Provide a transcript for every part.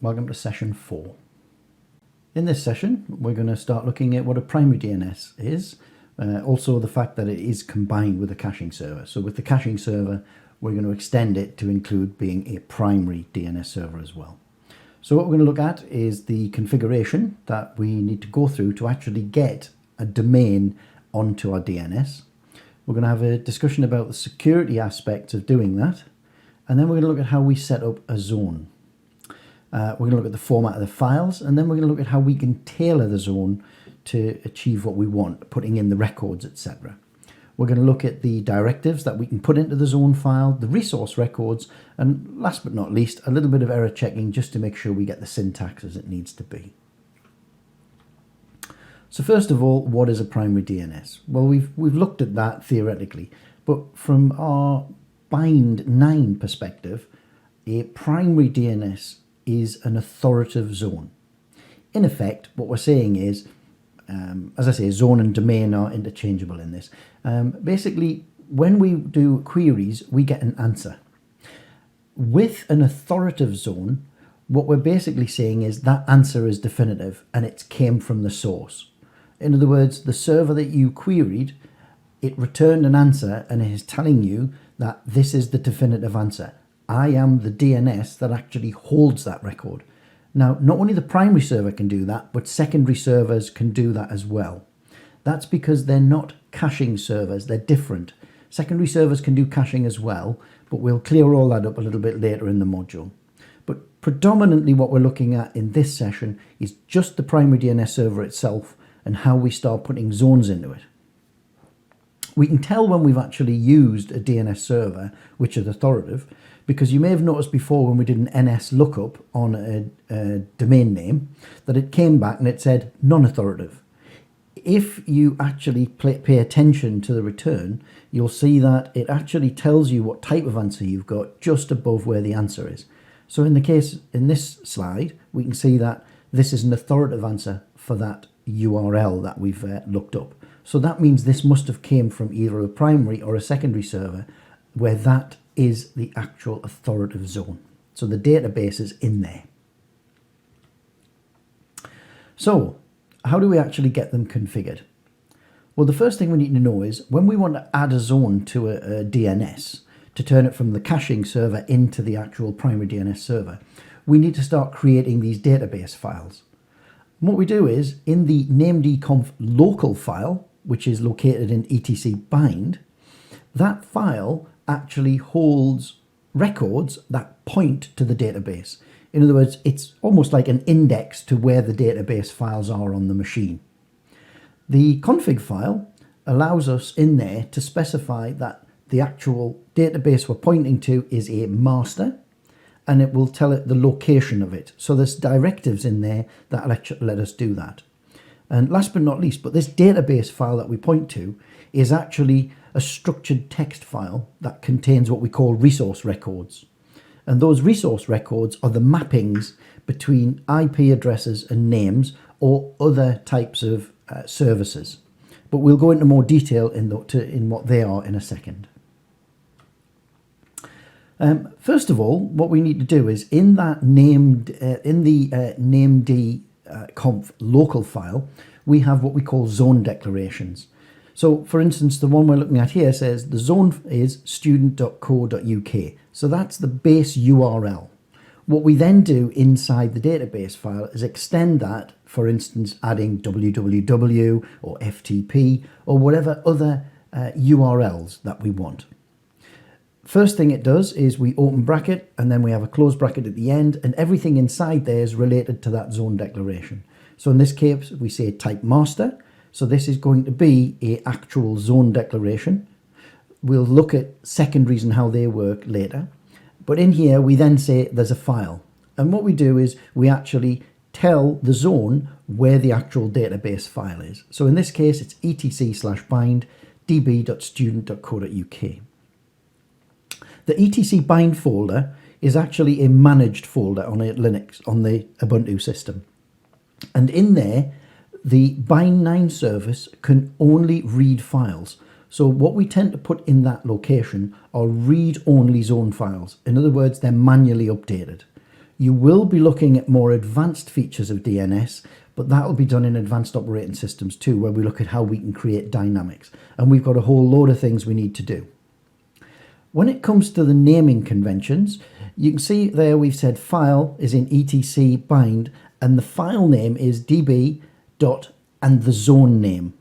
Welcome to session 4. In this session, we're going to start looking at what a primary DNS is, also the fact that it is combined with a caching server. So with the caching server, we're going to extend it to include being a primary DNS server as well. So what we're going to look at is the configuration that we need to go through to actually get a domain onto our DNS. We're going to have a discussion about the security aspects of doing that, and then we're going to look at how we set up a zone. We're going to look at the format of the files, and then we're going to look at how we can tailor the zone to achieve what we want, putting in the records, etc. We're going to look at the directives that we can put into the zone file, the resource records, and last but not least, a little bit of error checking just to make sure we get the syntax as it needs to be. So first of all, what is a primary DNS? Well, we've looked at that theoretically, but from our bind 9 perspective, a primary DNS is an authoritative zone. In effect, what we're saying is, as I say, zone and domain are interchangeable in this. Basically, when we do queries, we get an answer. With an authoritative zone, what we're basically saying is that answer is definitive and it came from the source. In other words, the server that you queried, it returned an answer and it is telling you that this is the definitive answer. I am the DNS that actually holds that record. Now, not only the primary server can do that, but secondary servers can do that as well. That's because they're not caching servers, they're different. Secondary servers can do caching as well, but we'll clear all that up a little bit later in the module. But predominantly what we're looking at in this session is just the primary DNS server itself and how we start putting zones into it. We can tell when we've actually used a DNS server, which is authoritative, because you may have noticed before when we did an NS lookup on a domain name that it came back and it said non-authoritative. If you actually pay attention to the return, you'll see that it actually tells you what type of answer you've got just above where the answer is. So in the case in this slide, we can see that this is an authoritative answer for that URL that we've looked up. So that means this must have came from either a primary or a secondary server where that is the actual authoritative zone. So the database is in there. So how do we actually get them configured? Well, the first thing we need to know is when we want to add a zone to a DNS to turn it from the caching server into the actual primary DNS server, we need to start creating these database files. And what we do is in the namedconf local file, which is located in etc bind, that file actually holds records that point to the database. In other words, it's almost like an index to where the database files are on the machine. The config file allows us in there to specify that the actual database we're pointing to is a master, and it will tell it the location of it. So there's directives in there that let us do that. And last but not least, but this database file that we point to is actually a structured text file that contains what we call resource records. And those resource records are the mappings between IP addresses and names or other types of services. But we'll go into more detail in what they are in a second. First of all, what we need to do is in that namedconf local file, we have what we call zone declarations. So for instance, the one we're looking at here says the zone is student.co.uk. So that's the base URL. What we then do inside the database file is extend that, for instance, adding www or FTP or whatever other URLs that we want. First thing it does is we open bracket and then we have a close bracket at the end, and everything inside there is related to that zone declaration. So in this case, we say type master. So this is going to be an actual zone declaration. We'll look at secondaries and how they work later. But in here, we then say there's a file. And what we do is we actually tell the zone where the actual database file is. So in this case, it's etc/bind db.student.co.uk. The etc bind folder is actually a managed folder on a Linux, on the Ubuntu system. And in there, the bind 9 service can only read files. So what we tend to put in that location are read-only zone files. In other words, they're manually updated. You will be looking at more advanced features of DNS, but that will be done in advanced operating systems too, where we look at how we can create dynamics. And we've got a whole load of things we need to do. When it comes to the naming conventions, you can see there we've said file is in etc bind, and the file name is db dot and the zone name.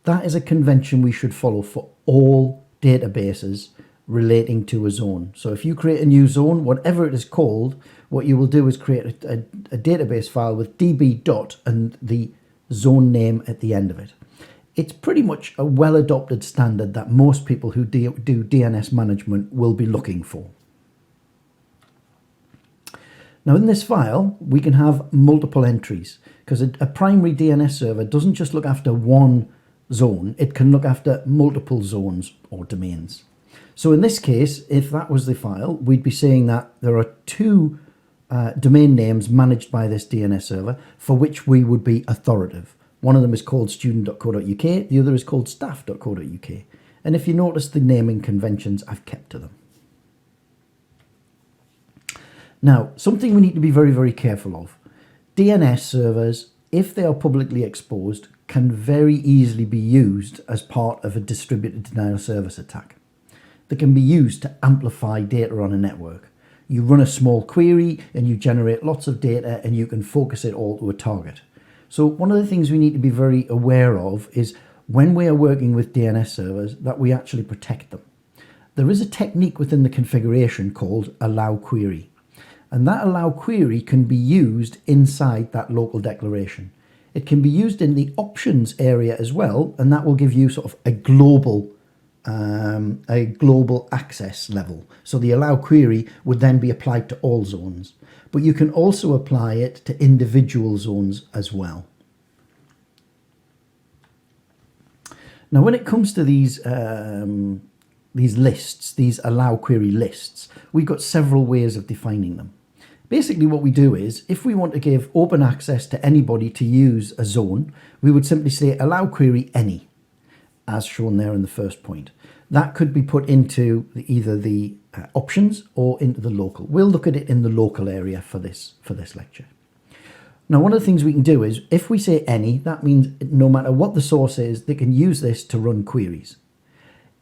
That is a convention we should follow for all databases relating to a zone. So if you create a new zone, whatever it is called, what you will do is create a database file with db dot and the zone name at the end of it. It's pretty much a well-adopted standard that most people who do DNS management will be looking for. Now in this file, we can have multiple entries because a primary DNS server doesn't just look after one zone, it can look after multiple zones or domains. So in this case, if that was the file, we'd be saying that there are two domain names managed by this DNS server for which we would be authoritative. One of them is called student.co.uk, the other is called staff.co.uk. And if you notice the naming conventions, I've kept to them. Now, something we need to be very, very careful of. DNS servers, if they are publicly exposed, can very easily be used as part of a distributed denial of service attack. They can be used to amplify data on a network. You run a small query and you generate lots of data and you can focus it all to a target. So one of the things we need to be very aware of is when we are working with DNS servers that we actually protect them. There is a technique within the configuration called allow query. And that allow query can be used inside that local declaration. It can be used in the options area as well, and that will give you sort of a global access level. So the allow query would then be applied to all zones. But you can also apply it to individual zones as well. Now, when it comes to these lists, these allow query lists, we've got several ways of defining them. Basically, what we do is, if we want to give open access to anybody to use a zone, we would simply say allow query any, as shown there in the first point. That could be put into either the options or into the local. We'll look at it in the local area for this lecture. Now, one of the things we can do is, if we say any, that means no matter what the source is, they can use this to run queries.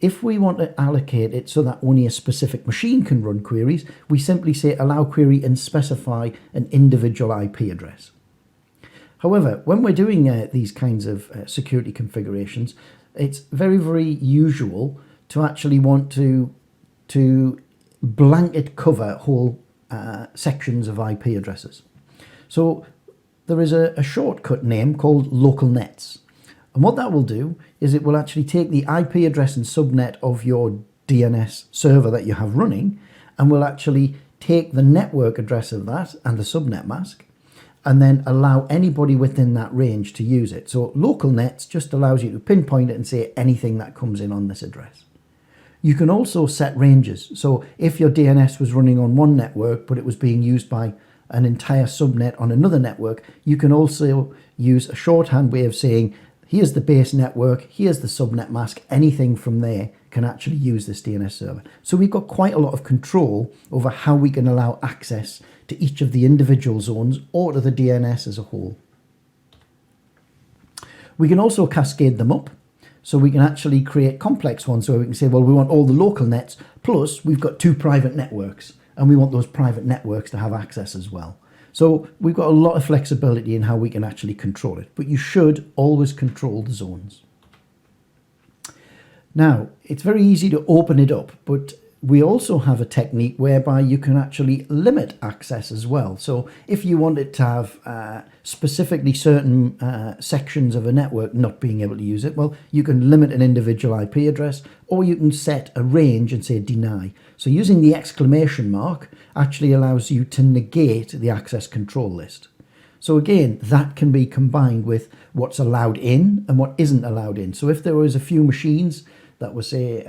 If we want to allocate it so that only a specific machine can run queries, we simply say allow query and specify an individual IP address. However, when we're doing these kinds of security configurations, it's very, very usual to actually want to blanket cover whole sections of IP addresses. So there is a shortcut name called local nets. And what that will do is it will actually take the IP address and subnet of your DNS server that you have running, and will actually take the network address of that and the subnet mask, and then allow anybody within that range to use it. So local nets just allows you to pinpoint it and say anything that comes in on this address. You can also set ranges. So if your DNS was running on one network, but it was being used by an entire subnet on another network, you can also use a shorthand way of saying, here's the base network, here's the subnet mask, anything from there can actually use this DNS server. So we've got quite a lot of control over how we can allow access to each of the individual zones or to the DNS as a whole. We can also cascade them up. So we can actually create complex ones. So we can say, well, we want all the local nets, plus we've got two private networks, and we want those private networks to have access as well. So we've got a lot of flexibility in how we can actually control it, but you should always control the zones. Now, it's very easy to open it up, but we also have a technique whereby you can actually limit access as well. So if you wanted to have specifically certain sections of a network not being able to use it, well, you can limit an individual IP address, or you can set a range and say deny. So using the exclamation mark actually allows you to negate the access control list. So again, that can be combined with what's allowed in and what isn't allowed in. So if there was a few machines that were, say,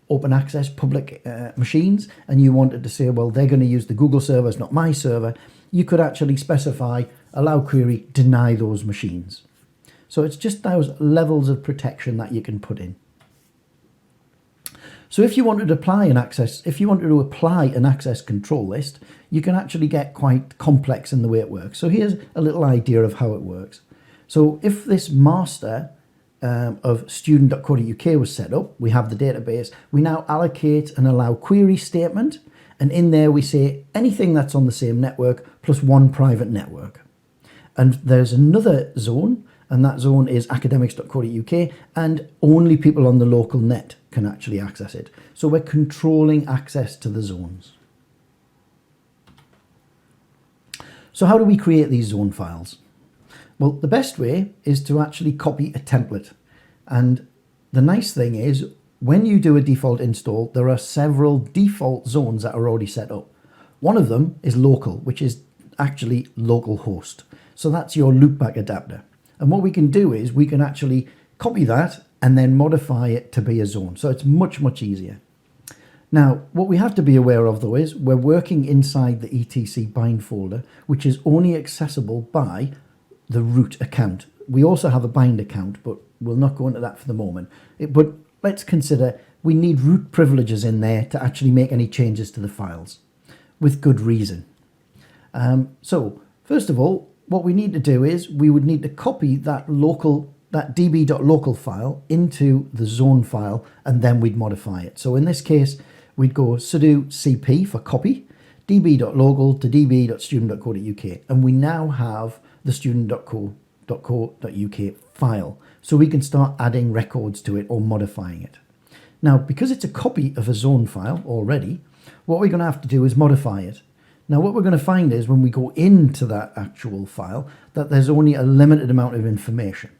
open access public machines, and you wanted to say, well, they're going to use the Google servers, not my server, you could actually specify allow query, deny those machines. So it's just those levels of protection that you can put in. So if you wanted to apply an access control list, you can actually get quite complex in the way it works. So here's a little idea of how it works. So if this master of student.co.uk was set up, we have the database, we now allocate and allow query statement, and in there we say anything that's on the same network plus one private network. And there's another zone, and that zone is academics.co.uk, and only people on the local net can actually access it. So we're controlling access to the zones. So how do we create these zone files? Well, the best way is to actually copy a template. And the nice thing is, when you do a default install, there are several default zones that are already set up. One of them is local, which is actually localhost. So that's your loopback adapter. And what we can do is we can actually copy that and then modify it to be a zone. So it's much, much easier. Now, what we have to be aware of though is we're working inside the etc bind folder, which is only accessible by the root account. We also have a bind account, but we'll not go into that for the moment. But let's consider we need root privileges in there to actually make any changes to the files with good reason. So first of all, what we need to do is we would need to copy that db.local file into the zone file, and then we'd modify it. So in this case, we'd go sudo cp for copy, db.local to db.student.co.uk, and we now have the student.co.uk file. So we can start adding records to it or modifying it. Now, because it's a copy of a zone file already, what we're going to have to do is modify it. Now, what we're going to find is when we go into that actual file, that there's only a limited amount of information.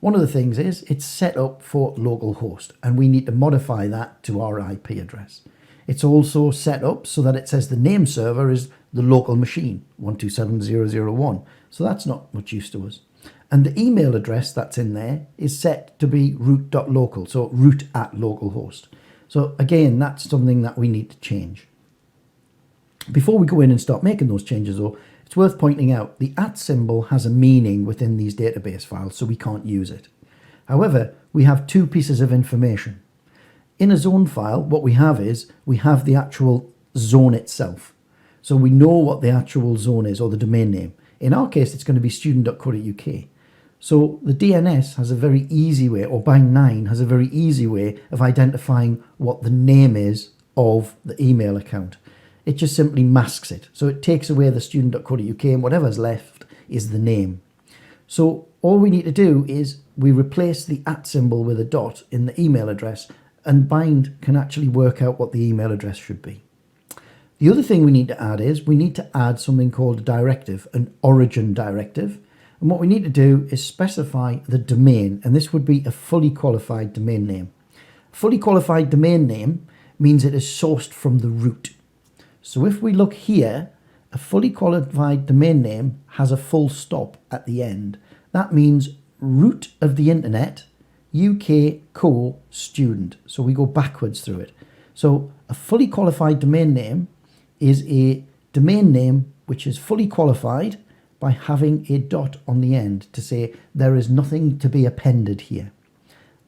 One of the things is it's set up for localhost, and we need to modify that to our IP address. It's also set up so that it says the name server is the local machine, 127.0.0.1. So that's not much use to us. And the email address that's in there is set to be root.local, so root at localhost. So again, that's something that we need to change. Before we go in and start making those changes though, it's worth pointing out the @ symbol has a meaning within these database files, so we can't use it. However, we have two pieces of information. In a zone file, what we have is we have the actual zone itself. So we know what the actual zone is, or the domain name. In our case, it's going to be student.co.uk. So the DNS has a very easy way, or Bang9 has a very easy way of identifying what the name is of the email account. It just simply masks it. So it takes away the student.co.uk, and whatever's left is the name. So all we need to do is we replace the @ symbol with a dot in the email address, and Bind can actually work out what the email address should be. The other thing we need to add is we need to add something called a directive, an origin directive. And what we need to do is specify the domain, and this would be a fully qualified domain name. Fully qualified domain name means it is sourced from the root. So if we look here, a fully qualified domain name has a full stop at the end. That means root of the internet, UK co student. So we go backwards through it. So a fully qualified domain name is a domain name which is fully qualified by having a dot on the end to say there is nothing to be appended here.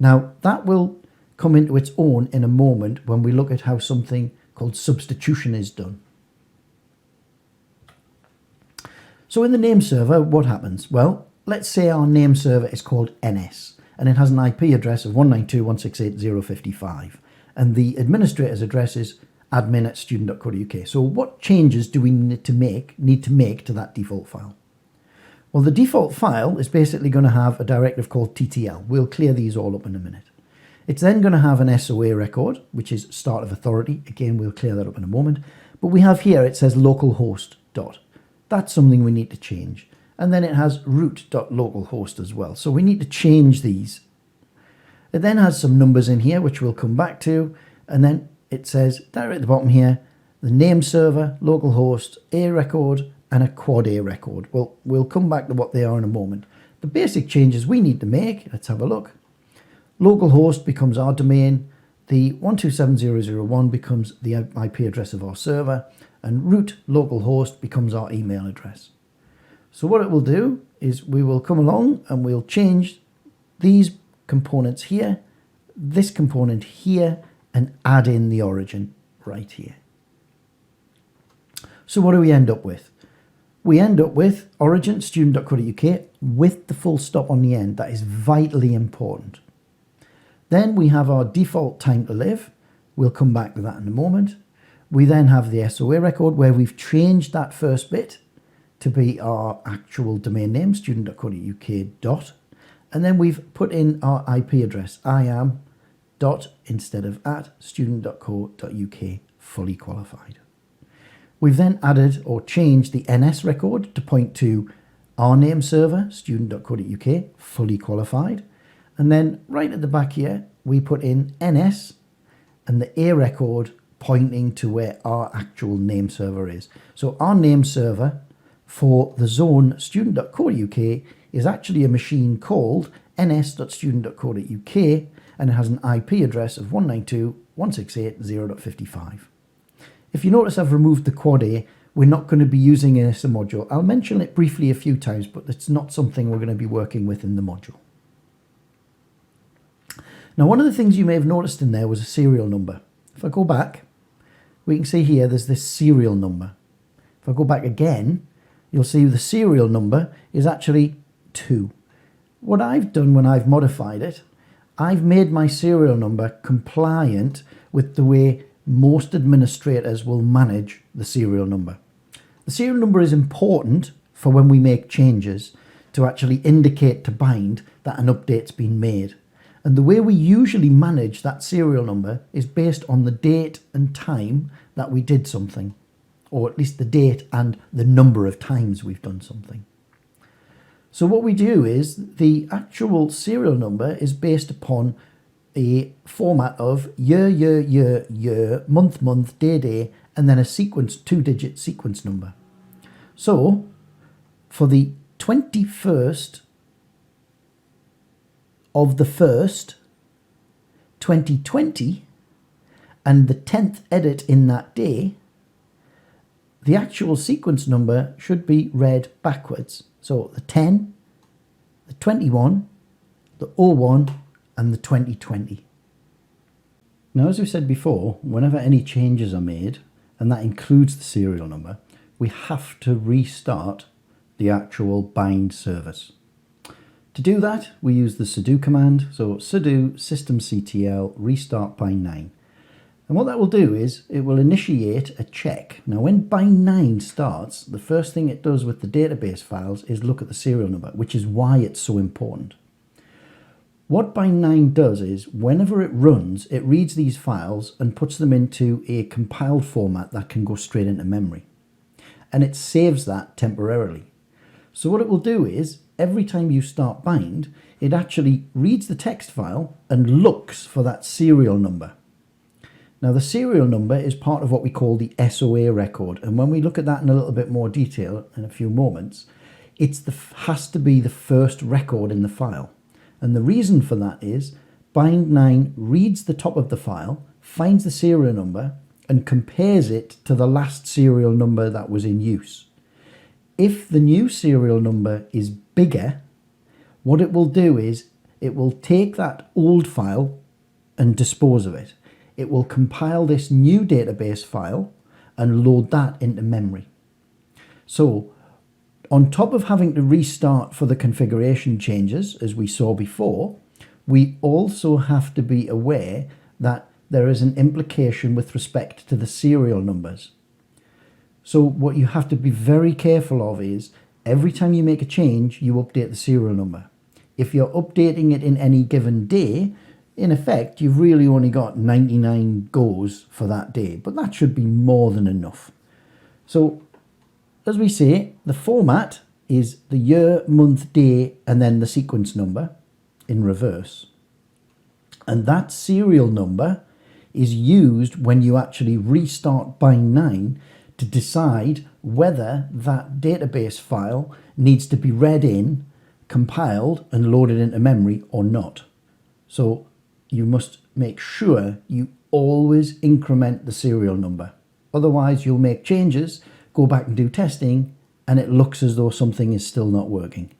Now that will come into its own in a moment when we look at how something called substitution is done. So in the name server, what happens? Well, let's say our name server is called NS, and it has an IP address of 192.168.0.55, and the administrator's address is admin@student.co.uk. So what changes do we need to make to that default file? Well, the default file is basically going to have a directive called TTL. We'll clear these all up in a minute. It's then going to have an SOA record, which is start of authority. Again, we'll clear that up in a moment. But we have here, it says localhost dot. That's something we need to change. And then it has root.localhost as well. So we need to change these. It then has some numbers in here, which we'll come back to. And then it says, down at the bottom here, the name server, localhost, A record, and a quad A record. Well, we'll come back to what they are in a moment. The basic changes we need to make, let's have a look. Localhost becomes our domain. The 127.0.0.1 becomes the IP address of our server. And root localhost becomes our email address. So what it will do is we will come along and we'll change these components here, this component here, and add in the origin right here. So what do we end up with? We end up with origin student.co.uk with the full stop on the end. That is vitally important. Then we have our default time to live. We'll come back to that in a moment. We then have the SOA record where we've changed that first bit to be our actual domain name, student.co.uk . And then we've put in our IP address, IAM dot instead of at student.co.uk fully qualified. We've then added or changed the NS record to point to our name server, student.co.uk fully qualified. And then right at the back here, we put in NS and the A record pointing to where our actual name server is. So our name server for the zone student.co.uk is actually a machine called ns.student.co.uk, and it has an IP address of 192.168.0.55. If you notice I've removed the quad A, we're not going to be using it as a module. I'll mention it briefly a few times, but it's not something we're going to be working with in the module. Now, one of the things you may have noticed in there was a serial number. If I go back, we can see here there's this serial number. If I go back again, you'll see the serial number is actually 2. What I've done when I've modified it, I've made my serial number compliant with the way most administrators will manage the serial number. The serial number is important for when we make changes to actually indicate to bind that an update's been made. And the way we usually manage that serial number is based on the date and time that we did something, or at least the date and the number of times we've done something. So what we do is the actual serial number is based upon a format of year, year, year, year, month, month, day, day, and then a sequence, 2-digit sequence number. So for the 21st of the 1st, 2020, and the 10th edit in that day, the actual sequence number should be read backwards. So the 10, the 21, the 01, and the 2020. Now, as we said before, whenever any changes are made, and that includes the serial number, we have to restart the actual bind service. To do that, we use the sudo command, so sudo systemctl restart bind9. And what that will do is it will initiate a check. Now, when bind9 starts, the first thing it does with the database files is look at the serial number, which is why it's so important. What bind9 does is whenever it runs, it reads these files and puts them into a compiled format that can go straight into memory. And it saves that temporarily. So what it will do is every time you start bind, it actually reads the text file and looks for that serial number. Now, the serial number is part of what we call the SOA record. And when we look at that in a little bit more detail in a few moments, it has to be the first record in the file. And the reason for that is bind9 reads the top of the file, finds the serial number, and compares it to the last serial number that was in use. If the new serial number is bigger, what it will do is it will take that old file and dispose of it. It will compile this new database file and load that into memory. So on top of having to restart for the configuration changes, as we saw before, we also have to be aware that there is an implication with respect to the serial numbers. So what you have to be very careful of is every time you make a change, you update the serial number. If you're updating it in any given day, in effect, you've really only got 99 goes for that day, but that should be more than enough. So as we say, the format is the year, month, day, and then the sequence number in reverse. And that serial number is used when you actually restart bind9 to decide whether that database file needs to be read in, compiled, and loaded into memory or not. So you must make sure you always increment the serial number. Otherwise, you'll make changes, go back and do testing, and it looks as though something is still not working.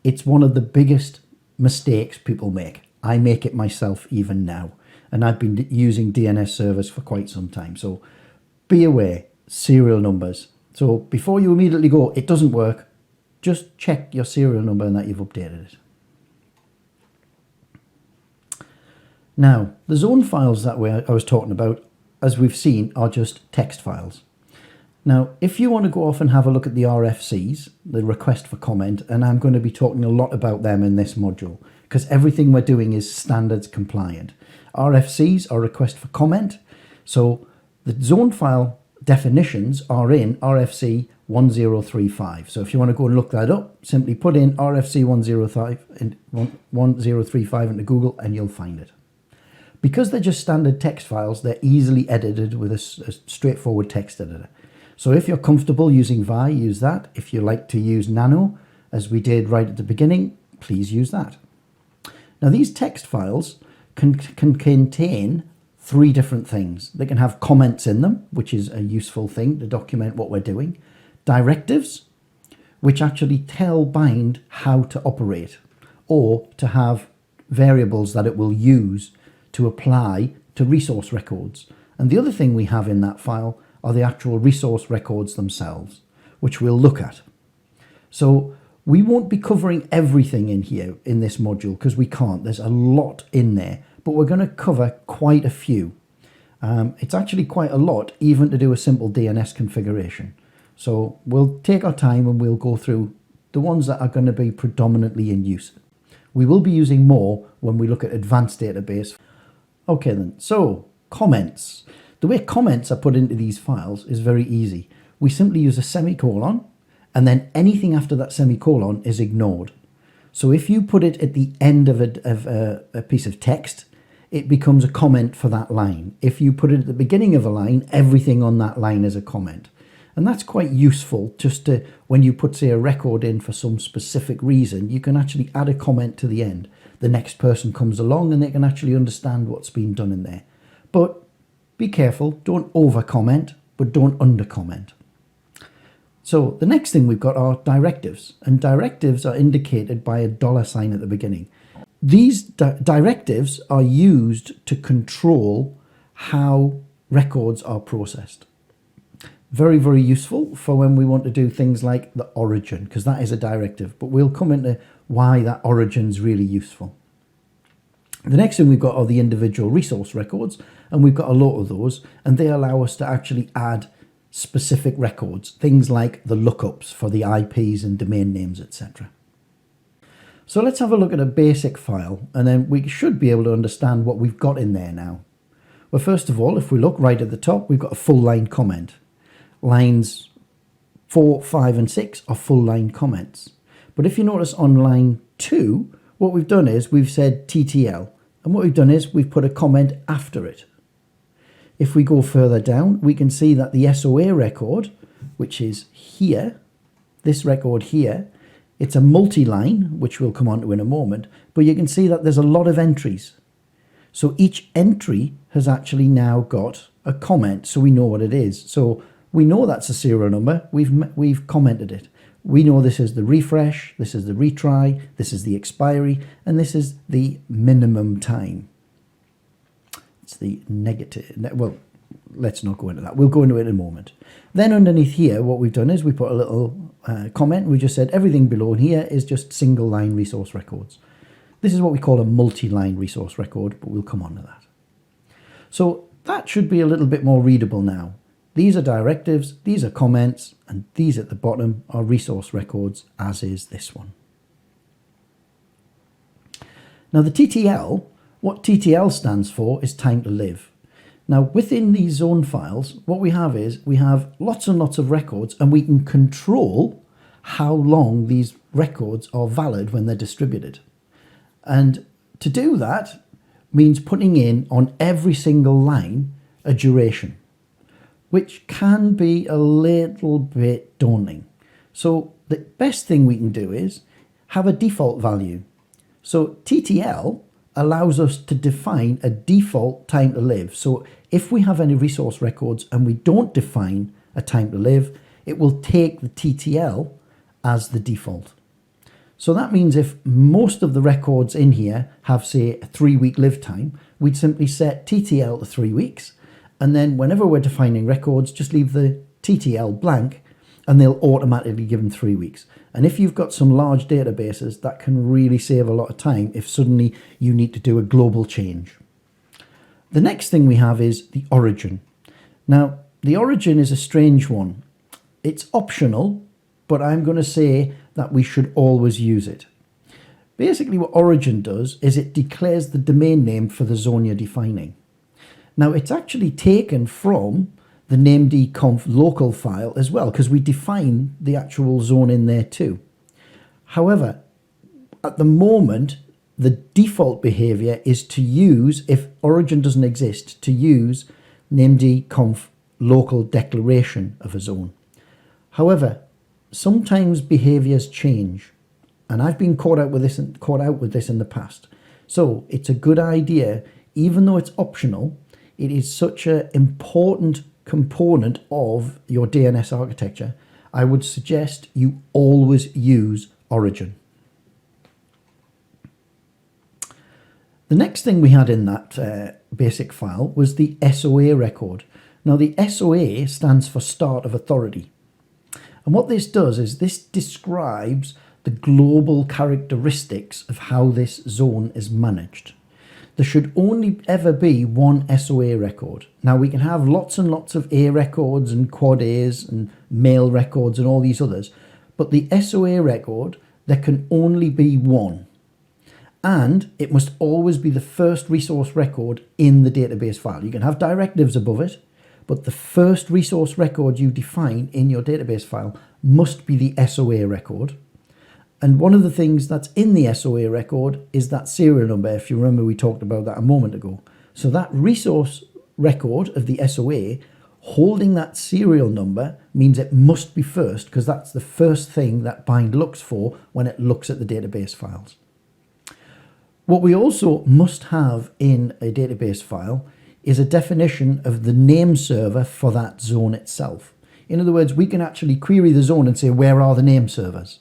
It's one of the biggest mistakes people make. I make it myself even now. and I've been using DNS servers for quite some time. So be aware, serial numbers. So before you immediately go, it doesn't work, just check your serial number and that you've updated it. Now, the zone files that I was talking about, as we've seen, are just text files. Now, if you want to go off and have a look at the RFCs, the request for comment, and I'm going to be talking a lot about them in this module, because everything we're doing is standards compliant. RFCs are request for comment, so the zone file definitions are in RFC 1035. So if you want to go and look that up, simply put in RFC 1035 into Google and you'll find it. Because they're just standard text files, they're easily edited with a straightforward text editor. So if you're comfortable using Vi, use that. If you like to use Nano, as we did right at the beginning, please use that. Now these text files can contain three different things. They can have comments in them, which is a useful thing to document what we're doing. Directives, which actually tell Bind how to operate, or to have variables that it will use to apply to resource records. And the other thing we have in that file are the actual resource records themselves, which we'll look at. So we won't be covering everything in here in this module because we can't. There's a lot in there, but we're going to cover quite a few. It's actually quite a lot even to do a simple DNS configuration. So we'll take our time and we'll go through the ones that are going to be predominantly in use. We will be using more when we look at advanced database. Okay then, so comments. The way comments are put into these files is very easy. We simply use a semicolon and then anything after that semicolon is ignored. So if you put it at the end of a piece of text, it becomes a comment for that line. If you put it at the beginning of a line, everything on that line is a comment. And that's quite useful just to, when you put, say, a record in for some specific reason, you can actually add a comment to the end. The next person comes along and they can actually understand what's been done in there. But be careful, don't over-comment, but don't under-comment. So the next thing we've got are directives, and directives are indicated by a $sign at the beginning. These directives are used to control how records are processed. Very, very useful for when we want to do things like the origin, because that is a directive, but we'll come into why that origin is really useful. The next thing we've got are the individual resource records, and we've got a lot of those, and they allow us to actually add specific records, things like the lookups for the IPs and domain names, etc. So let's have a look at a basic file, and then we should be able to understand what we've got in there now. Well, first of all, if we look right at the top, we've got a full line comment. Lines 4, 5 and 6 are full line comments. But if you notice on line 2, what we've done is we've said TTL, and what we've done is we've put a comment after it. If we go further down, we can see that the SOA record, which is here, this record here, it's a multi-line, which we'll come on to in a moment, but you can see that there's a lot of entries. So each entry has actually now got a comment, so we know what it is. So we know that's a serial number, we've commented it. We know this is the refresh, this is the retry, this is the expiry, and this is the minimum time. It's the negative, well, let's not go into that. We'll go into it in a moment. Then underneath here, what we've done is we put a little comment. We just said everything below here is just single line resource records. This is what we call a multi-line resource record, but we'll come on to that. So that should be a little bit more readable now. These are directives, these are comments, and these at the bottom are resource records, as is this one. Now the TTL, what TTL stands for is time to live. Now within these zone files, what we have is we have lots and lots of records, and we can control how long these records are valid when they're distributed. And to do that means putting in on every single line a duration, which can be a little bit daunting. So the best thing we can do is have a default value. So TTL allows us to define a default time to live. So if we have any resource records and we don't define a time to live, it will take the TTL as the default. So that means if most of the records in here have, say, a 3-week live time, we'd simply set TTL to 3 weeks. And then whenever we're defining records, just leave the TTL blank and they'll automatically give them 3 weeks. And if you've got some large databases, that can really save a lot of time if suddenly you need to do a global change. The next thing we have is the origin. Now, the origin is a strange one. It's optional, but I'm going to say that we should always use it. Basically, what origin does is it declares the domain name for the zone you're defining. Now, it's actually taken from the named.conf local file as well, because we define the actual zone in there too. However, at the moment, the default behavior is to use, if origin doesn't exist, to use named.conf local declaration of a zone. However, sometimes behaviors change, and I've been caught out with this in the past. So it's a good idea, even though it's optional, it is such an important component of your DNS architecture. I would suggest you always use origin. The next thing we had in that basic file was the SOA record. Now, the SOA stands for Start of Authority. And what this does is this describes the global characteristics of how this zone is managed. There should only ever be one SOA record. Now, we can have lots and lots of A records and quad A's and mail records and all these others, but the SOA record, there can only be one. And it must always be the first resource record in the database file. You can have directives above it, but the first resource record you define in your database file must be the SOA record. And one of the things that's in the SOA record is that serial number. If you remember, we talked about that a moment ago. So that resource record of the SOA, holding that serial number, means it must be first, because that's the first thing that bind looks for when it looks at the database files. What we also must have in a database file is a definition of the name server for that zone itself. In other words, we can actually query the zone and say, where are the name servers?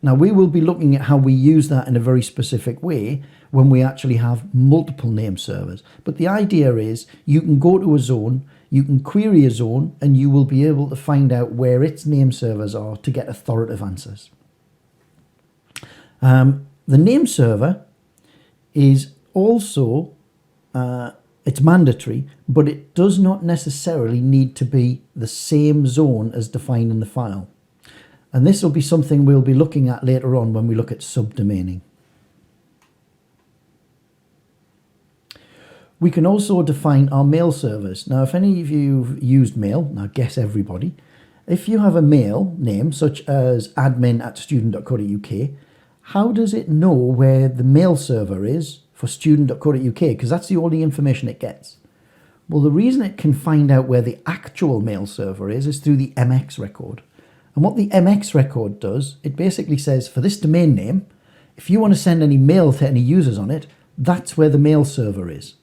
Now, we will be looking at how we use that in a very specific way when we actually have multiple name servers. But the idea is you can go to a zone, you can query a zone, and you will be able to find out where its name servers are to get authoritative answers. The name server is also, it's mandatory, but it does not necessarily need to be the same zone as defined in the file. And this will be something we'll be looking at later on when we look at subdomaining. We can also define our mail servers. Now, if any of you have used mail, now guess everybody, if you have a mail name such as admin@student.co.uk, how does it know where the mail server is for student.co.uk? Because that's the only information it gets. Well, the reason it can find out where the actual mail server is through the MX record. And what the MX record does, it basically says for this domain name, if you want to send any mail to any users on it, that's where the mail server is.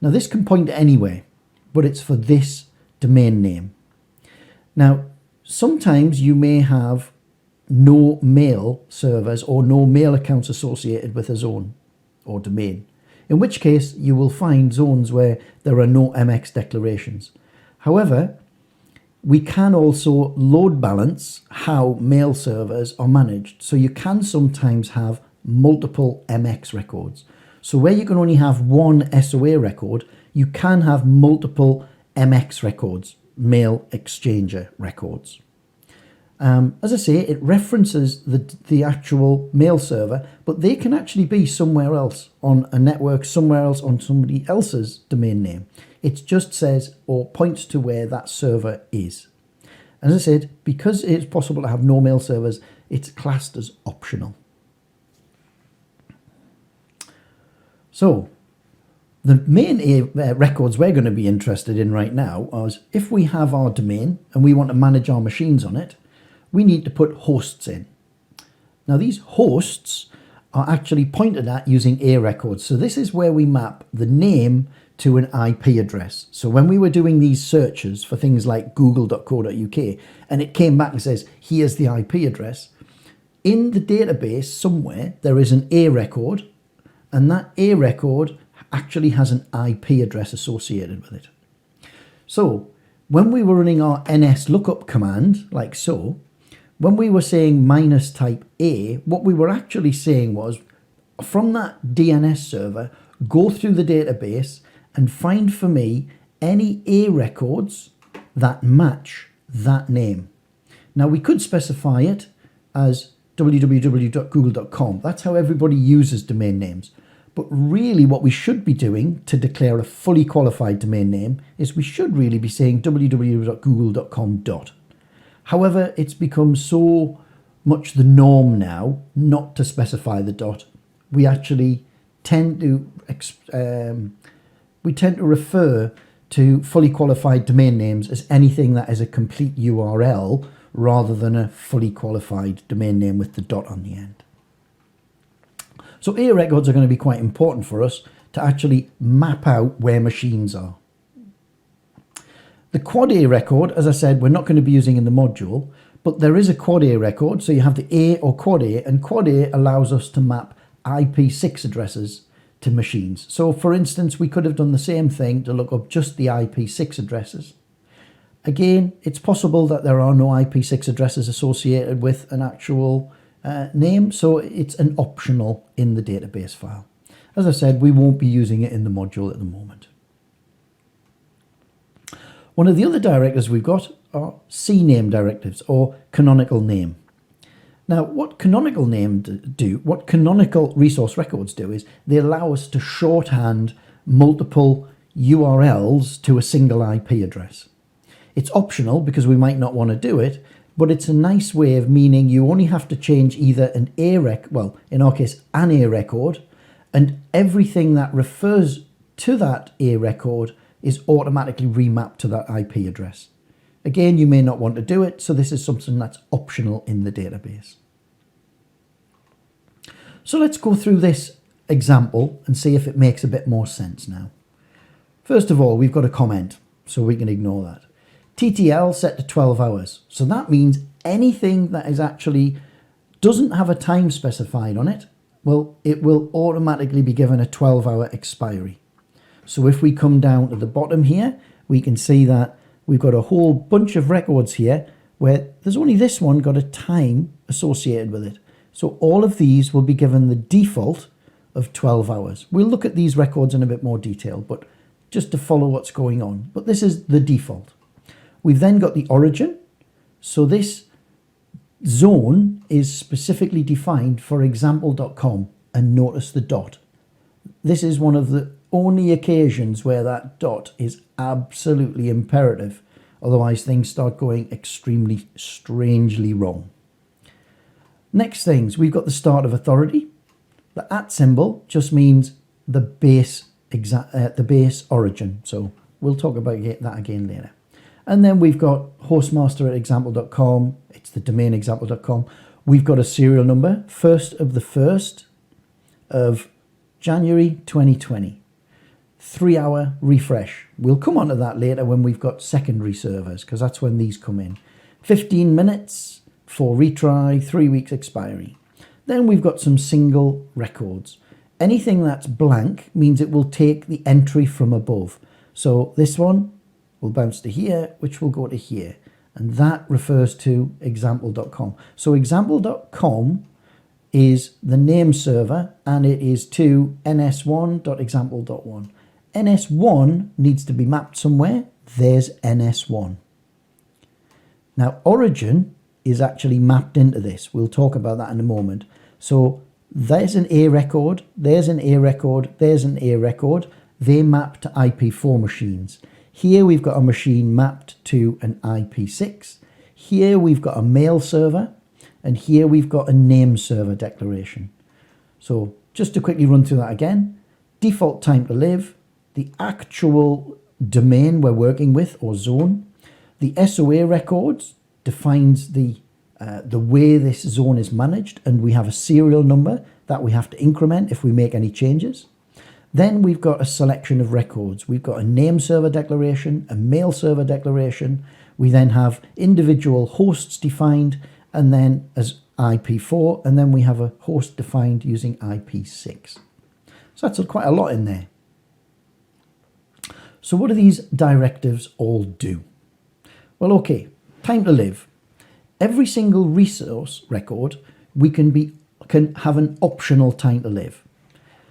Now, this can point to anywhere, but it's for this domain name. Now, sometimes you may have no mail servers or no mail accounts associated with a zone or domain, in which case you will find zones where there are no MX declarations. However, we can also load balance how mail servers are managed. So you can sometimes have multiple MX records. So where you can only have one SOA record, you can have multiple MX records, mail exchanger records. As I say, it references the actual mail server, but they can actually be somewhere else on a network, somewhere else on somebody else's domain name. It just says or points to where that server is. As I said, because it's possible to have no mail servers, it's classed as optional. So the main records we're going to be interested in right now is if we have our domain and we want to manage our machines on it, we need to put hosts in. Now, these hosts are actually pointed at using A records. So this is where we map the name to an IP address. So when we were doing these searches for things like google.co.uk and it came back and says, here's the IP address, in the database somewhere there is an A record, and that A record actually has an IP address associated with it. So when we were running our ns lookup command, like so, when we were saying minus type A, what we were actually saying was, from that DNS server, go through the database and find for me any A records that match that name. Now we could specify it as www.google.com. That's how everybody uses domain names. But really what we should be doing to declare a fully qualified domain name is we should really be saying www.google.com. However, it's become so much the norm now not to specify the dot. We actually tend to refer to fully qualified domain names as anything that is a complete URL rather than a fully qualified domain name with the dot on the end. So A records are going to be quite important for us to actually map out where machines are. The quad A record, as I said, we're not going to be using in the module, but there is a quad A record. So you have the A or quad A, and quad A allows us to map IP6 addresses to machines. So for instance, we could have done the same thing to look up just the IP6 addresses. Again, it's possible that there are no IP6 addresses associated with an actual name, so it's an optional in the database file. As I said, we won't be using it in the module at the moment. One of the other directives we've got are CNAME directives, or canonical name. Now, what canonical resource records do is they allow us to shorthand multiple URLs to a single IP address. It's optional because we might not want to do it, but it's a nice way of meaning you only have to change either an in our case, an A record, and everything that refers to that A record is automatically remapped to that IP address. Again, you may not want to do it, so this is something that's optional in the database. So let's go through this example and see if it makes a bit more sense now. First of all, we've got a comment, so we can ignore that. TTL set to 12 hours. So that means anything that is actually doesn't have a time specified on it, well, it will automatically be given a 12-hour expiry. So if we come down to the bottom here, we can see that we've got a whole bunch of records here where there's only this one got a time associated with it. So all of these will be given the default of 12 hours. We'll look at these records in a bit more detail, but just to follow what's going on. But this is the default. We've then got the origin. So this zone is specifically defined for example.com, and notice the dot. This is one of the only occasions where that dot is absolutely imperative. Otherwise things start going extremely strangely wrong. Next things, we've got the start of authority. The @ symbol just means the base origin. So we'll talk about that again later. And then we've got hostmaster@example.com. It's the domain example.com. We've got a serial number, 1st of the 1st of January 2020. 3-hour refresh. We'll come on to that later when we've got secondary servers, because that's when these come in. 15 minutes for retry, 3 weeks expiry. Then we've got some single records. Anything that's blank means it will take the entry from above. So this one will bounce to here, which will go to here. And that refers to example.com. So example.com is the name server, and it is to ns1.example.1. ns1 needs to be mapped somewhere. There's ns1. Now origin is actually mapped into this. We'll talk about that in a moment. So there's an A record, there's an A record, there's an A record. They map to IP4 machines. Here we've got a machine mapped to an IP6. Here we've got a mail server, and here we've got a name server declaration. So just to quickly run through that again, default time to live, the actual domain we're working with or zone, the SOA records defines the way this zone is managed, and we have a serial number that we have to increment if we make any changes. Then we've got a selection of records. We've got a name server declaration, a mail server declaration. We then have individual hosts defined, and then as IP4, and then we have a host defined using IP6. So that's quite a lot in there. So what do these directives all do? Well, okay, time to live. Every single resource record, we can have an optional time to live.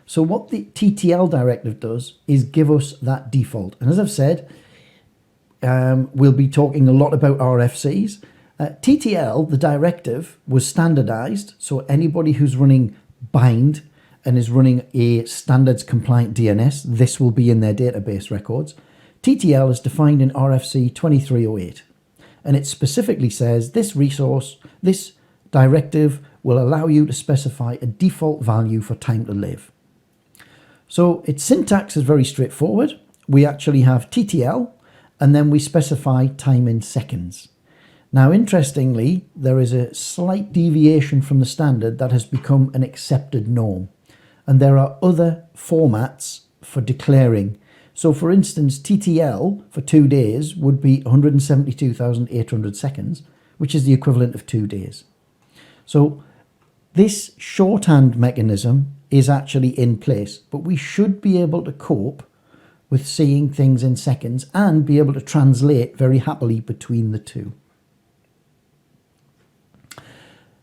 So what the TTL directive does is give us that default. And as I've said, we'll be talking a lot about RFCs. TTL, the directive, was standardized. So anybody who's running bind and is running a standards compliant DNS, this will be in their database records. TTL is defined in RFC 2308. And it specifically says this directive will allow you to specify a default value for time to live. So its syntax is very straightforward. We actually have TTL, and then we specify time in seconds. Now, interestingly, there is a slight deviation from the standard that has become an accepted norm. And there are other formats for declaring. So for instance, TTL for 2 days would be 172,800 seconds, which is the equivalent of 2 days. So this shorthand mechanism is actually in place, but we should be able to cope with seeing things in seconds and be able to translate very happily between the two.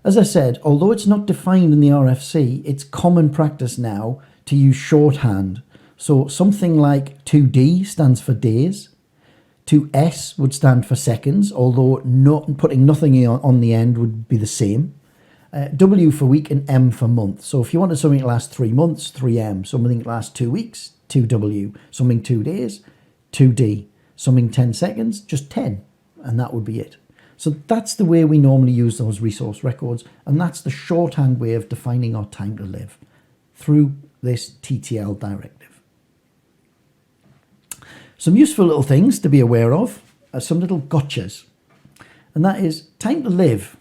As I said, although it's not defined in the RFC, it's common practice now to use shorthand. So something like 2D stands for days, 2S would stand for seconds, although putting nothing on the end would be the same. W for week and M for month. So if you wanted something to last 3 months, 3M. Something to last 2 weeks, 2W. Something 2 days, 2D. Something 10 seconds, just 10. And that would be it. So that's the way we normally use those resource records, and that's the shorthand way of defining our time to live through this TTL directive. Some useful little things to be aware of are some little gotchas, and that is time to live.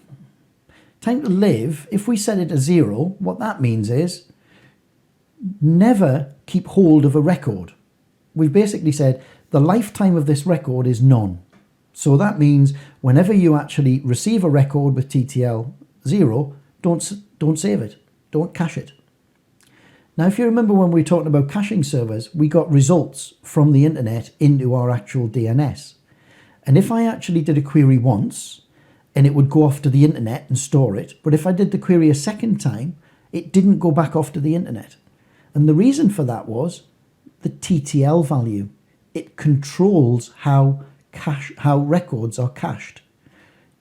Time to live, if we set it to 0, what that means is never keep hold of a record. We've basically said the lifetime of this record is none. So that means whenever you actually receive a record with TTL 0, don't save it, don't cache it. Now, if you remember when we were talking about caching servers, we got results from the internet into our actual DNS. And if I actually did a query once, and it would go off to the internet and store it, but if I did the query a second time, it didn't go back off to the internet. And the reason for that was the TTL value. It controls how records are cached.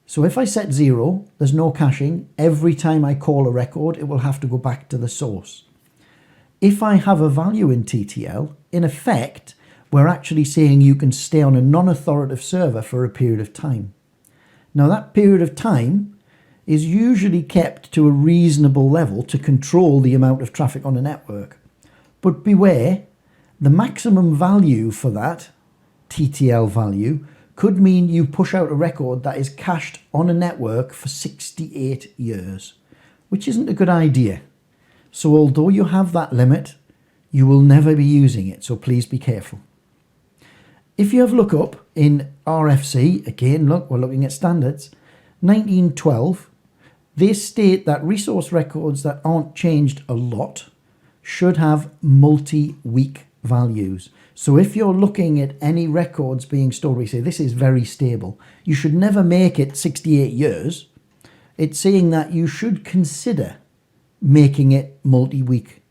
So if I set 0, there's no caching. Every time I call a record, it will have to go back to the source. If I have a value in TTL, in effect, we're actually saying you can stay on a non-authoritative server for a period of time. Now that period of time is usually kept to a reasonable level to control the amount of traffic on a network. But beware, the maximum value for that TTL value could mean you push out a record that is cached on a network for 68 years, which isn't a good idea. So although you have that limit, you will never be using it, so please be careful. If you have a look up in RFC, again, look, we're looking at standards, 1912, they state that resource records that aren't changed a lot should have multi-week values. So if you're looking at any records being stored, we say this is very stable. You should never make it 68 years. It's saying that you should consider making it multi-week.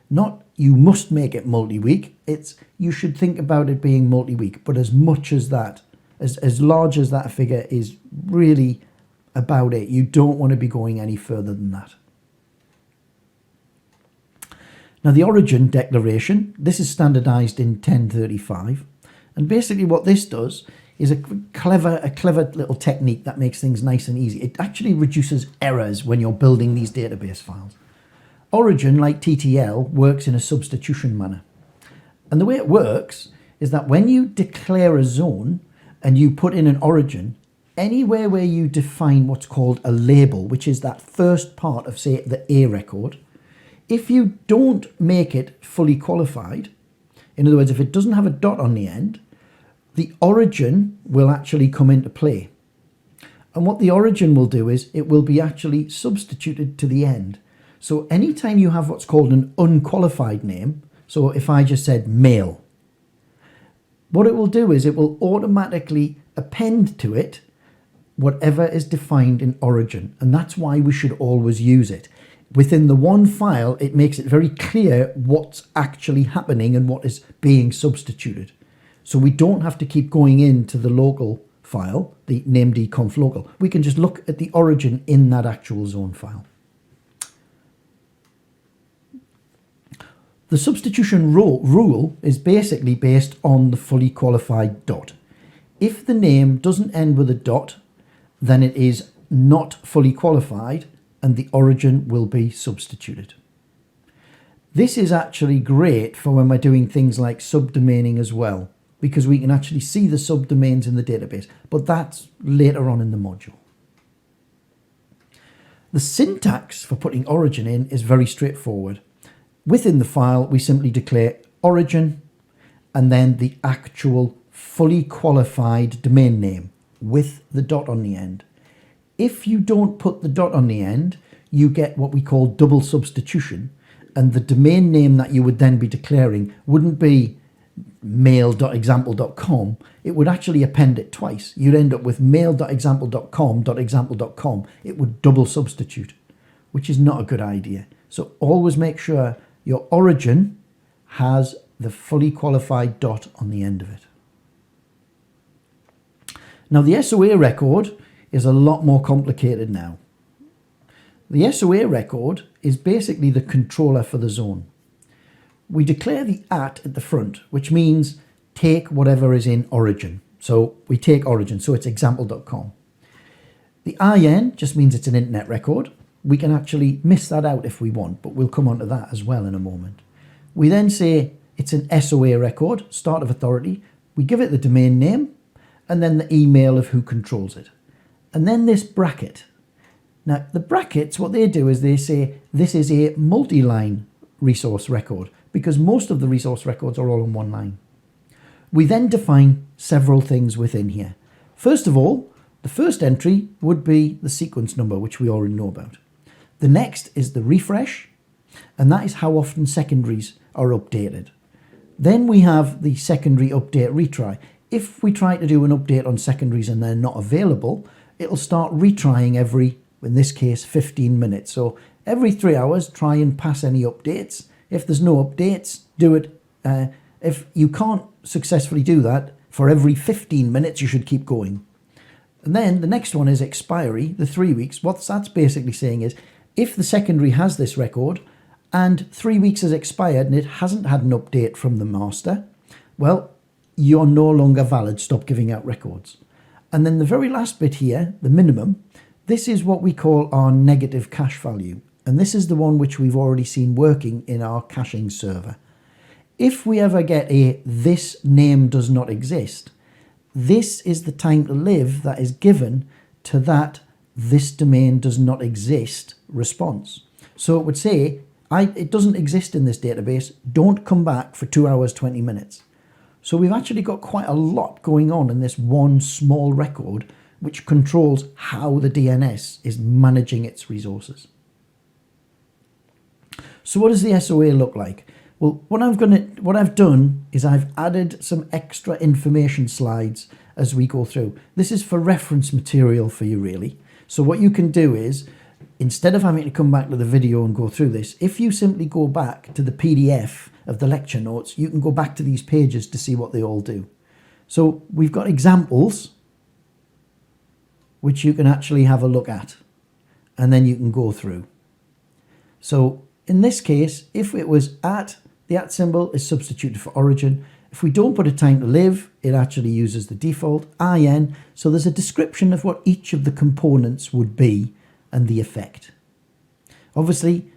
Not you must make it multi-week. It's you should think about it being multi-week. But as much as that, as large as that figure is really about it, you don't want to be going any further than that. Now the origin declaration, this is standardized in 1035. And basically what this does is a clever little technique that makes things nice and easy. It actually reduces errors when you're building these database files. Origin, like TTL, works in a substitution manner. And the way it works is that when you declare a zone and you put in an origin, anywhere where you define what's called a label, which is that first part of, say, the A record, if you don't make it fully qualified, in other words, if it doesn't have a dot on the end, the origin will actually come into play. And what the origin will do is it will be actually substituted to the end. So anytime you have what's called an unqualified name, so if I just said male, what it will do is it will automatically append to it whatever is defined in origin. And that's why we should always use it. Within the one file, it makes it very clear what's actually happening and what is being substituted. So we don't have to keep going into the local file, the named-conf local. We can just look at the origin in that actual zone file. The substitution rule is basically based on the fully qualified dot. If the name doesn't end with a dot, then it is not fully qualified and the origin will be substituted. This is actually great for when we're doing things like subdomaining as well, because we can actually see the subdomains in the database, but that's later on in the module. The syntax for putting origin in is very straightforward. Within the file, we simply declare origin and then the actual fully qualified domain name with the dot on the end. If you don't put the dot on the end, you get what we call double substitution, and the domain name that you would then be declaring wouldn't be mail.example.com, it would actually append it twice. You'd end up with mail.example.com.example.com. It would double substitute, which is not a good idea. So always make sure your origin has the fully qualified dot on the end of it. Now the SOA record is a lot more complicated now. The SOA record is basically the controller for the zone. We declare the at the front, which means take whatever is in origin. So we take origin, so it's example.com. The IN just means it's an internet record. We can actually miss that out if we want, but we'll come on to that as well in a moment. We then say it's an SOA record, start of authority. We give it the domain name and then the email of who controls it. And then this bracket. Now the brackets, what they do is they say this is a multi-line resource record because most of the resource records are all in one line. We then define several things within here. First of all, the first entry would be the sequence number, which we already know about. The next is the refresh, and that is how often secondaries are updated. Then we have the secondary update retry. If we try to do an update on secondaries and they're not available, it'll start retrying every, in this case, 15 minutes. So every 3 hours, try and pass any updates. If there's no updates, do it. If you can't successfully do that, for every 15 minutes, you should keep going. And then the next one is expiry, the 3 weeks. What that's basically saying is, if the secondary has this record and 3 weeks has expired and it hasn't had an update from the master, well, you're no longer valid. Stop giving out records. And then the very last bit here, the minimum, this is what we call our negative cache value. And this is the one which we've already seen working in our caching server. If we ever get a this name does not exist, this is the time to live that is given to that this domain does not exist response. So it would say, it doesn't exist in this database, don't come back for 2 hours, 20 minutes. So we've actually got quite a lot going on in this one small record, which controls how the DNS is managing its resources. So what does the SOA look like? Well, what I've done is I've added some extra information slides as we go through. This is for reference material for you, really. So what you can do is, instead of having to come back to the video and go through this, if you simply go back to the PDF of the lecture notes, you can go back to these pages to see what they all do. So we've got examples, which you can actually have a look at, and then you can go through. So in this case, if it was at, the at symbol is substituted for origin. If we don't put a time to live, it actually uses the default IN. So there's a description of what each of the components would be and the effect. Obviously,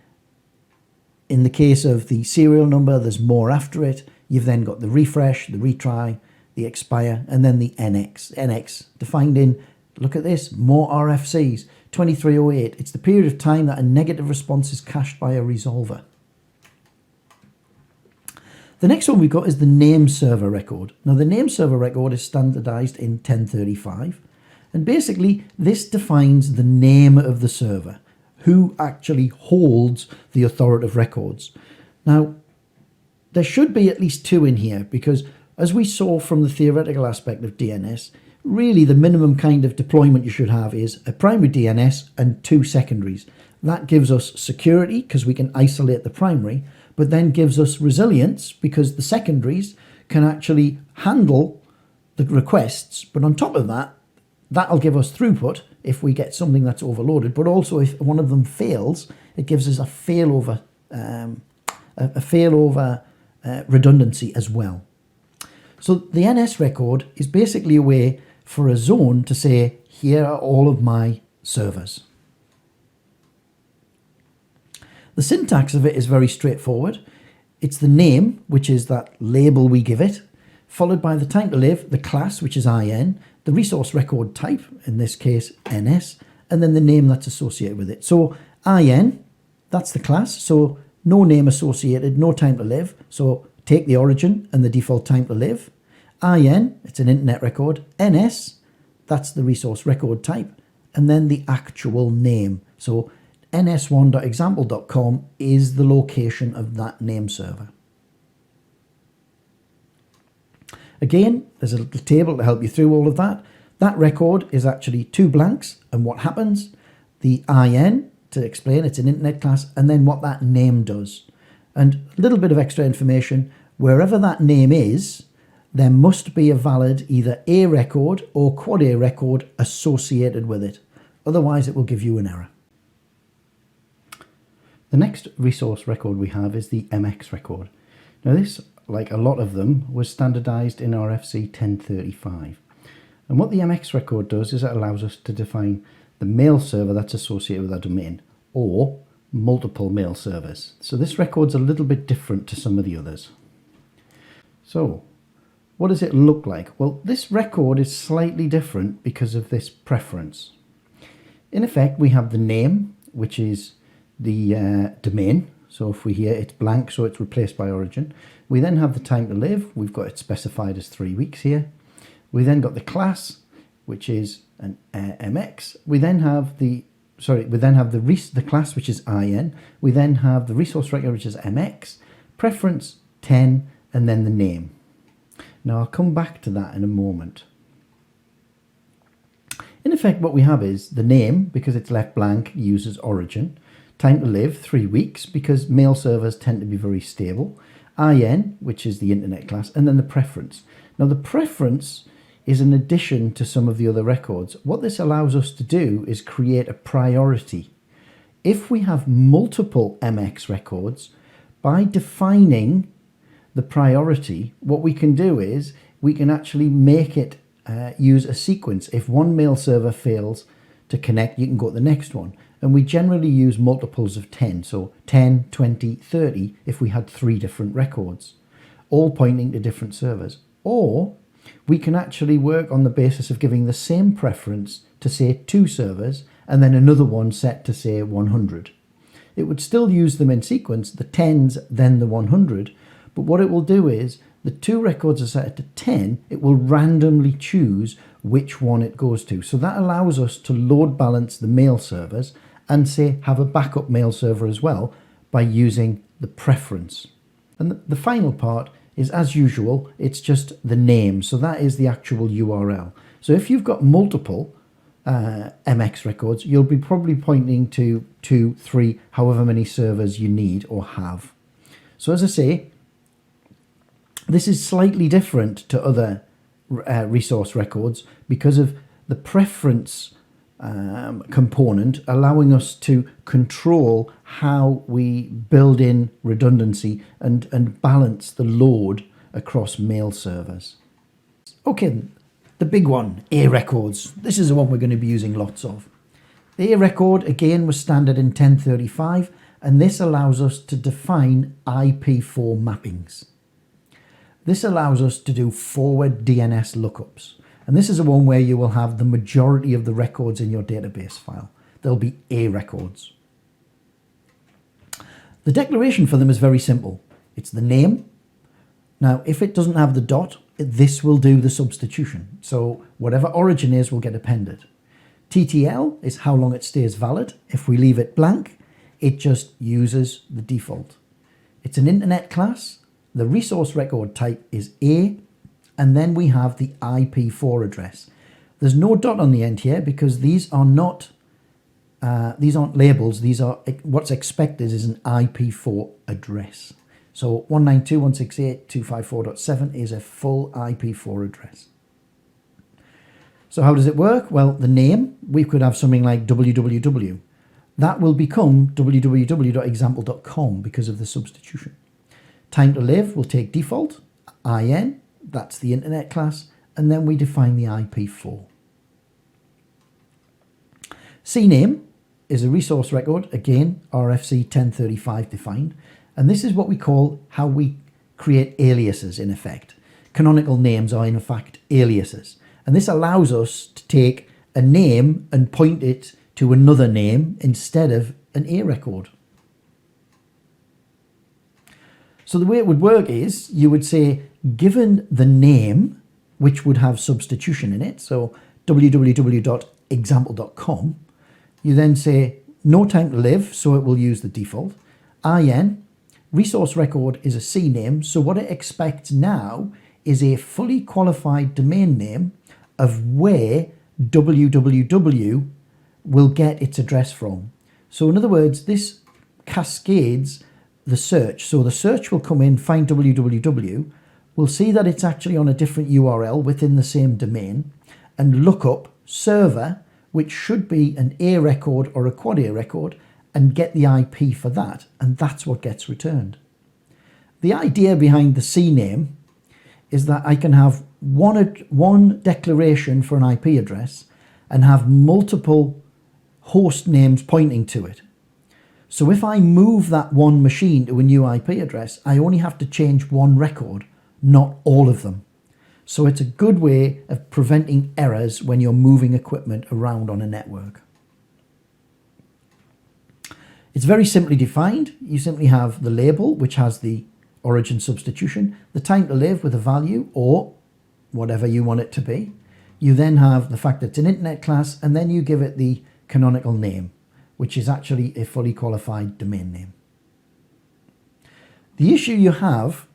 in the case of the serial number, there's more after it. You've then got the refresh, the retry, the expire, and then the NX. NX defined in, look at this, more RFCs, 2308. It's the period of time that a negative response is cached by a resolver. The next one we've got is the name server record. Now the name server record is standardized in 1035. And basically, this defines the name of the server, who actually holds the authoritative records. Now, there should be at least two in here because, as we saw from the theoretical aspect of DNS, really the minimum kind of deployment you should have is a primary DNS and two secondaries. That gives us security because we can isolate the primary, but then gives us resilience because the secondaries can actually handle the requests. But on top of that, that'll give us throughput if we get something that's overloaded. But also if one of them fails, it gives us a failover redundancy as well. So the NS record is basically a way for a zone to say, here are all of my servers. The syntax of it is very straightforward. It's the name, which is that label we give it, followed by the time to live, the class, which is IN, the resource record type, in this case NS, and then the name that's associated with it. So IN, that's the class, so no name associated, no time to live. So take the origin and the default time to live. IN, it's an internet record. NS, that's the resource record type, and then the actual name. So ns1.example.com is the location of that name server. Again, there's a little table to help you through all of that. That record is actually two blanks, and what happens, the IN, to explain, it's an internet class, and then what that name does. And a little bit of extra information, wherever that name is, there must be a valid either A record or quad A record associated with it. Otherwise, it will give you an error. The next resource record we have is the MX record. Now this, like a lot of them, was standardized in RFC 1035. And what the MX record does is it allows us to define the mail server that's associated with our domain, or multiple mail servers. So this record's a little bit different to some of the others. So what does it look like? Well, this record is slightly different because of this preference. In effect, we have the name, which is the domain. So if we hear it's blank, so it's replaced by origin. We then have the time to live. We've got it specified as 3 weeks here. We then got the class, which is an MX. We then have the class, which is IN. We then have the resource record, which is MX, preference 10, and then the name. Now I'll come back to that in a moment. In effect, what we have is the name, because it's left blank, uses origin. Time to live, 3 weeks, because mail servers tend to be very stable. IN, which is the internet class, and then the preference. Now the preference is an addition to some of the other records. What this allows us to do is create a priority. If we have multiple MX records, by defining the priority, what we can do is we can actually make it use a sequence. If one mail server fails to connect, you can go to the next one. And we generally use multiples of 10, so 10, 20, 30 if we had 3 different records, all pointing to different servers. Or we can actually work on the basis of giving the same preference to say 2 servers and then another one set to say 100. It would still use them in sequence, the 10s, then the 100, but what it will do is the 2 records are set to 10, it will randomly choose which one it goes to. So that allows us to load balance the mail servers and say have a backup mail server as well by using the preference. And the final part is, as usual, it's just the name. So that is the actual URL. So if you've got multiple MX records, you'll be probably pointing to 2, 3, however many servers you need or have. So as I say, this is slightly different to other resource records because of the preference component, allowing us to control how we build in redundancy and balance the load across mail servers. Okay, the big one, A records. This is the one we're going to be using lots of. The A record, again, was standard in 1035, and this allows us to define IP4 mappings. This allows us to do forward DNS lookups. And this is the one where you will have the majority of the records in your database file. There'll be A records. The declaration for them is very simple. It's the name. Now, if it doesn't have the dot, this will do the substitution. So whatever origin is will get appended. TTL is how long it stays valid. If we leave it blank, it just uses the default. It's an internet class. The resource record type is A, and then we have the IP4 address. There's no dot on the end here because these aren't labels. These are what's expected is an IP4 address. So 192.168.254.7 is a full IP4 address. So how does it work? Well, the name, we could have something like www. That will become www.example.com because of the substitution. Time to live will take default, IN, that's the internet class, and then we define the IP4. CNAME is a resource record, again, RFC 1035 defined, and this is what we call how we create aliases in effect. Canonical names are in fact aliases. And this allows us to take a name and point it to another name instead of an A record. So the way it would work is you would say, given the name, which would have substitution in it, so www.example.com, you then say no time to live, so it will use the default. IN, resource record is a CNAME, so what it expects now is a fully qualified domain name of where www will get its address from. So in other words, this cascades the search. So the search will come in, find www, we'll see that it's actually on a different URL within the same domain, and look up server, which should be an A record or a quad A record, and get the IP for that, and that's what gets returned. The idea behind the CNAME is that I can have one declaration for an IP address and have multiple host names pointing to it. So if I move that one machine to a new IP address, I only have to change one record, not all of them. So it's a good way of preventing errors when you're moving equipment around on a network. It's very simply defined. You simply have the label, which has the origin substitution, the time to live with a value or whatever you want it to be. You then have the fact that it's an internet class, and then you give it the canonical name, which is actually a fully qualified domain name. The issue you have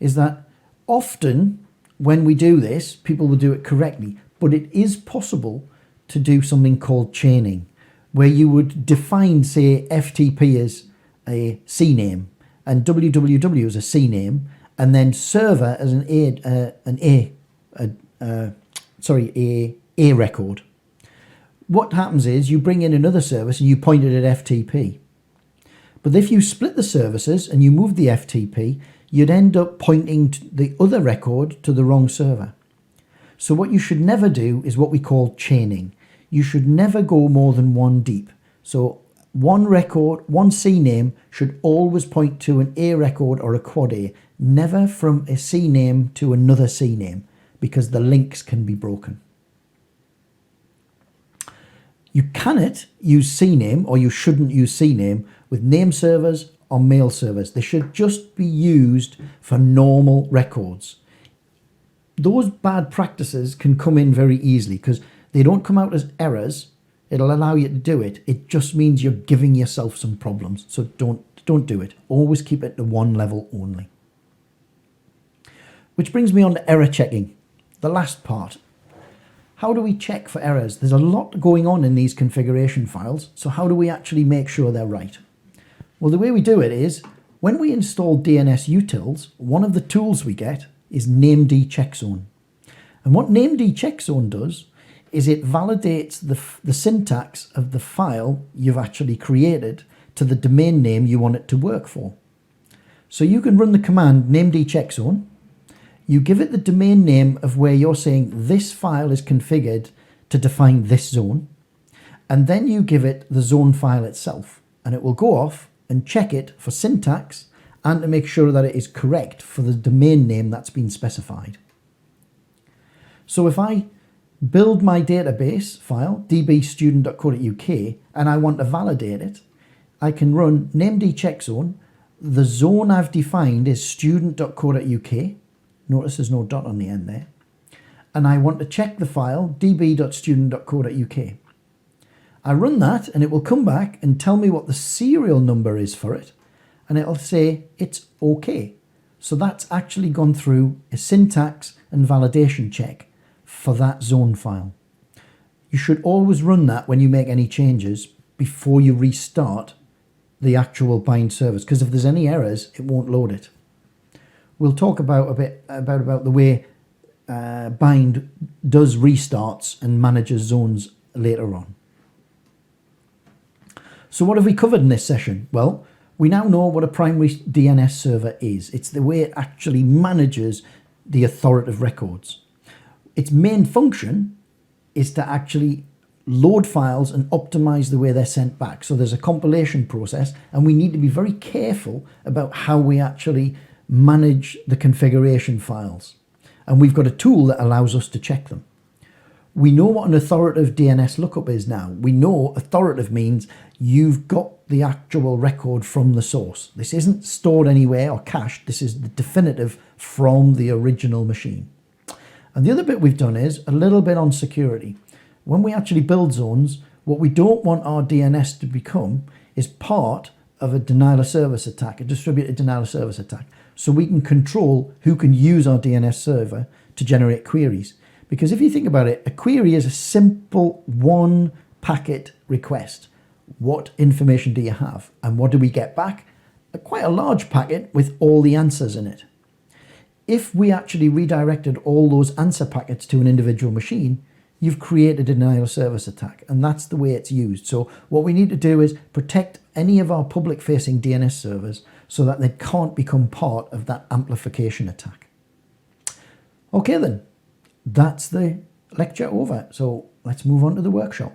is that often when we do this, people will do it correctly, but it is possible to do something called chaining, where you would define, say, FTP as a CNAME and www as a CNAME, and then server as an A record. What happens is you bring in another service and you point it at FTP. But if you split the services and you move the FTP, you'd end up pointing to the other record to the wrong server. So what you should never do is what we call chaining. You should never go more than one deep. So one record, one CNAME should always point to an A record or a quad A, never from a CNAME to another CNAME, because the links can be broken. You cannot use CNAME, or you shouldn't use CNAME, with name servers or mail servers. They should just be used for normal records. Those bad practices can come in very easily because they don't come out as errors. It'll allow you to do it. It just means you're giving yourself some problems. So don't do it. Always keep it to one level only. Which brings me on to error checking, the last part. How do we check for errors? There's a lot going on in these configuration files, so how do we actually make sure they're right? Well, the way we do it is, when we install DNS utils, one of the tools we get is named checkzone. And what named checkzone does is it validates the syntax of the file you've actually created to the domain name you want it to work for. So you can run the command named checkzone. You give it the domain name of where you're saying this file is configured to define this zone, and then you give it the zone file itself, and it will go off and check it for syntax and to make sure that it is correct for the domain name that's been specified. So if I build my database file, dbstudent.co.uk, and I want to validate it, I can run named checkzone. The zone I've defined is student.co.uk. Notice there's no dot on the end there. And I want to check the file db.student.co.uk. I run that and it will come back and tell me what the serial number is for it. And it'll say it's okay. So that's actually gone through a syntax and validation check for that zone file. You should always run that when you make any changes before you restart the actual bind service, because if there's any errors, it won't load it. We'll talk about a bit about the way bind does restarts and manages zones later on. So what have we covered in this session? Well, we now know what a primary DNS server is. It's the way it actually manages the authoritative records. Its main function is to actually load files and optimize the way they're sent back. So there's a compilation process, and we need to be very careful about how we actually manage the configuration files. And we've got a tool that allows us to check them. We know what an authoritative DNS lookup is now. We know authoritative means you've got the actual record from the source. This isn't stored anywhere or cached. This is the definitive from the original machine. And the other bit we've done is a little bit on security. When we actually build zones, what we don't want our DNS to become is part of a denial of service attack, a distributed denial of service attack. So we can control who can use our DNS server to generate queries. Because if you think about it, a query is a simple one packet request. What information do you have? And what do we get back? Quite a large packet with all the answers in it. If we actually redirected all those answer packets to an individual machine, you've created a denial of service attack, and that's the way it's used. So what we need to do is protect any of our public-facing DNS servers so that they can't become part of that amplification attack. Okay then, that's the lecture over. So let's move on to the workshop.